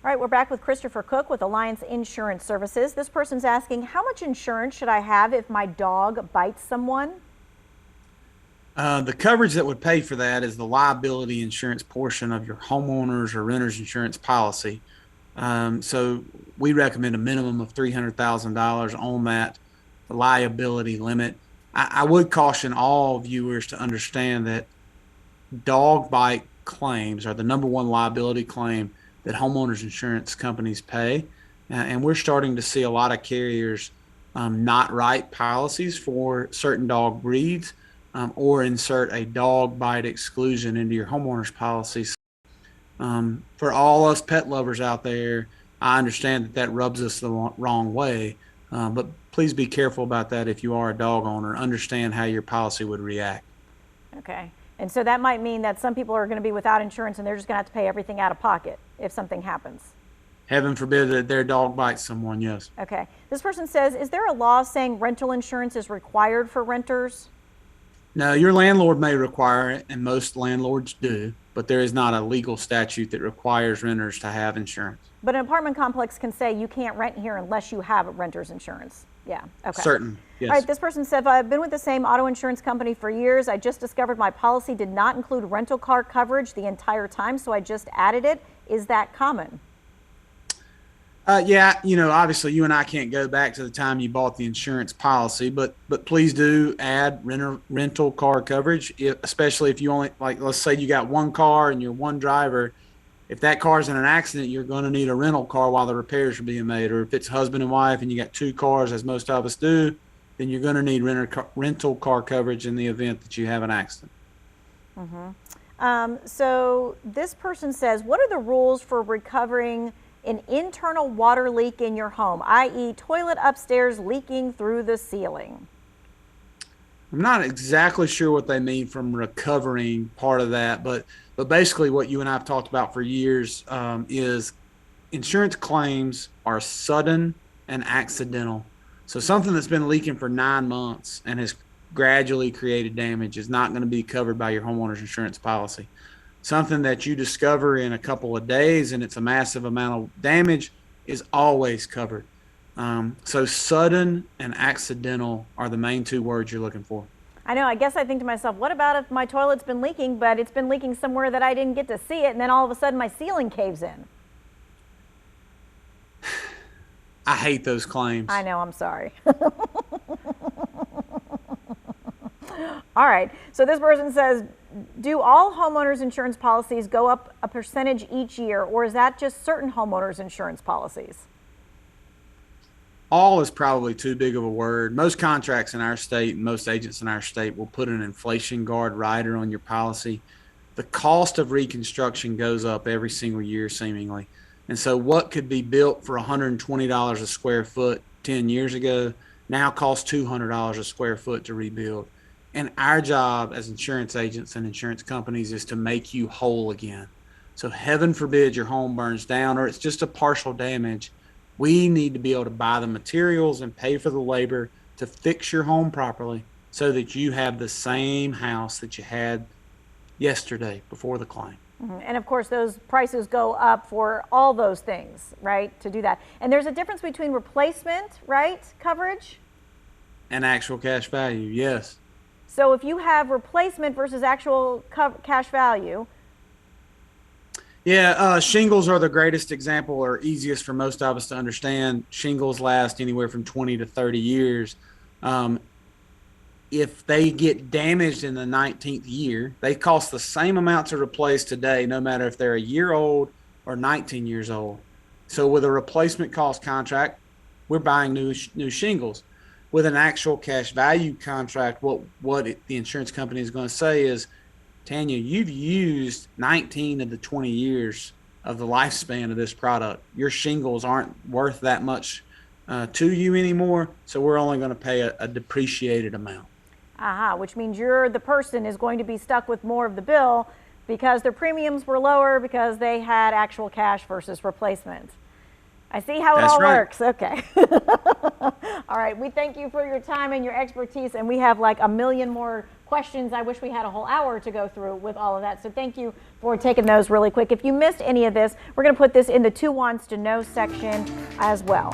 All right, we're back with Christopher Cook with Alliance Insurance Services. This person's asking, how much insurance should I have if my dog bites someone? The coverage that would pay for that is the liability insurance portion of your homeowners or renters insurance policy. So we recommend a minimum of $300,000 on that liability limit. I would caution all viewers to understand that dog bite claims are the number one liability claim that homeowners insurance companies pay. And we're starting to see a lot of carriers not write policies for certain dog breeds or insert a dog bite exclusion into your homeowners policies. For all us pet lovers out there, I understand that that rubs us the wrong way, but please be careful about that if you are a dog owner. Understand how your policy would react. Okay. And so that might mean that some people are going to be without insurance and they're just going to have to pay everything out of pocket if something happens. Heaven forbid that their dog bites someone, yes. Okay. This person says, is there a law saying rental insurance is required for renters? No, your landlord may require it, and most landlords do, but there is not a legal statute that requires renters to have insurance. But an apartment complex can say you can't rent here unless you have renter's insurance. Yeah. Okay. Certain. Yes. All right. This person said, I've been with the same auto insurance company for years. I just discovered my policy did not include rental car coverage the entire time, so I just added it. Is that common? Yeah, obviously you and I can't go back to the time you bought the insurance policy, but please do add rental car coverage, especially if you only, like, let's say you got one car and you're one driver. If that car's in an accident, you're going to need a rental car while the repairs are being made. Or if it's husband and wife and you got two cars, as most of us do, then you're going to need rental car coverage in the event that you have an accident. So this person says, what are the rules for recovering an internal water leak in your home, i.e. toilet upstairs leaking through the ceiling? I'm not exactly sure what they mean from recovering part of that, but basically what you and I have talked about for years is insurance claims are sudden and accidental. So something that's been leaking for 9 months and has gradually created damage is not going to be covered by your homeowner's insurance policy. Something that you discover in a couple of days and it's a massive amount of damage is always covered. So sudden and accidental are the main two words you're looking for. I know. I guess I think to myself, what about if my toilet's been leaking, but it's been leaking somewhere that I didn't get to see it, and then all of a sudden my ceiling caves in? I hate those claims. I know. I'm sorry. All right. So this person says, do all homeowners insurance policies go up a percentage each year, or is that just certain homeowners insurance policies? All is probably too big of a word. Most contracts in our state and most agents in our state will put an inflation guard rider on your policy. The cost of reconstruction goes up every single year, seemingly. And so what could be built for $120 a square foot 10 years ago now costs $200 a square foot to rebuild. And our job as insurance agents and insurance companies is to make you whole again. So heaven forbid your home burns down or it's just a partial damage. We need to be able to buy the materials and pay for the labor to fix your home properly so that you have the same house that you had yesterday before the claim. And of course, those prices go up for all those things, right, to do that. And there's a difference between replacement, right, coverage? And actual cash value, yes. So if you have replacement versus actual cash value. Yeah, shingles are the greatest example or easiest for most of us to understand. Shingles last anywhere from 20 to 30 years. If they get damaged in the 19th year, they cost the same amount to replace today, no matter if they're a year old or 19 years old. So with a replacement cost contract, we're buying new shingles. With an actual cash value contract, the insurance company is going to say is, Tanya, you've used 19 of the 20 years of the lifespan of this product. Your shingles aren't worth that much to you anymore, so we're only going to pay a depreciated amount. Which means the person is going to be stuck with more of the bill because their premiums were lower because they had actual cash versus replacement. I see how it That's all right. works. Okay. All right. We thank you for your time and your expertise. And we have like a million more questions. I wish we had a whole hour to go through with all of that. So thank you for taking those really quick. If you missed any of this, we're going to put this in the 2 wants to know section as well.